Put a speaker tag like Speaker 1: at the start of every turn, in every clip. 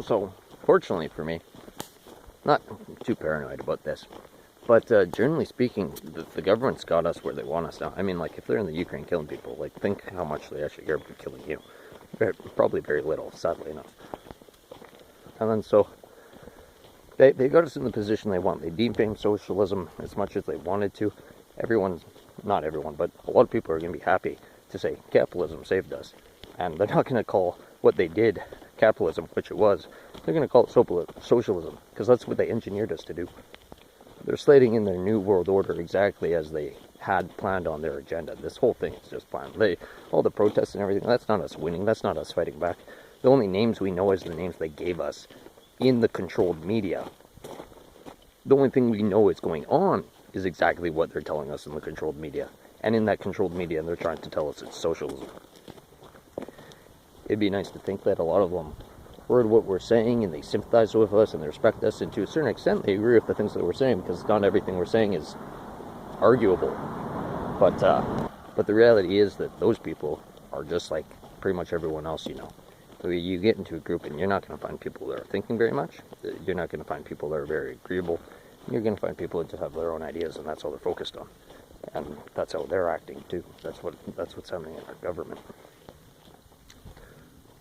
Speaker 1: So, fortunately for me, not too paranoid about this, but generally speaking, the government's got us where they want us now. I mean, like, if they're in the Ukraine killing people, like, think how much they actually care about killing you. Probably very little, sadly enough. And then so, they got us in the position they want. They defamed socialism as much as they wanted to. Not everyone, but a lot of people are going to be happy to say capitalism saved us. And they're not going to call what they did capitalism, which it was. They're going to call it socialism, because that's what they engineered us to do. They're slating in their new world order exactly as they had planned on their agenda. This whole thing is just planned. All the protests and everything, that's not us winning, that's not us fighting back. The only names we know is the names they gave us in the controlled media. The only thing we know is going on is exactly what they're telling us in the controlled media. And in that controlled media, they're trying to tell us it's socialism. It'd be nice to think that a lot of them heard what we're saying and they sympathize with us and they respect us, and to a certain extent they agree with the things that we're saying, because not everything we're saying is arguable. But the reality is that those people are just like pretty much everyone else, you know. So you get into a group and you're not going to find people that are thinking very much. You're not going to find people that are very agreeable. You're going to find people that just have their own ideas, and that's all they're focused on. And that's how they're acting too. That's what's happening in our government.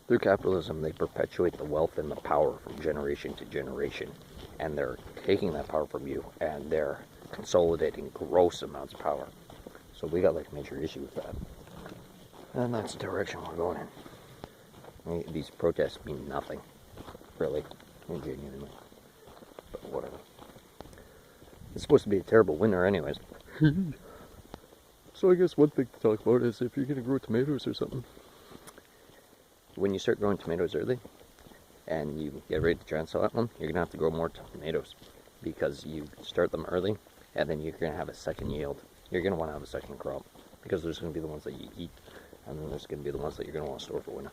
Speaker 1: Through capitalism, they perpetuate the wealth and the power from generation to generation. And they're taking that power from you, and they're consolidating gross amounts of power. So we got like a major issue with that. And that's the direction we're going in. I mean, these protests mean nothing, really, genuinely. But whatever. It's supposed to be a terrible winter anyways. So I guess one thing to talk about is if you're going to grow tomatoes or something. When you start growing tomatoes early, and you get ready to transplant them, you're going to have to grow more tomatoes, because you start them early, and then you're going to have a second yield. You're going to want to have a second crop, because there's going to be the ones that you eat, and then there's going to be the ones that you're going to want to store for winter.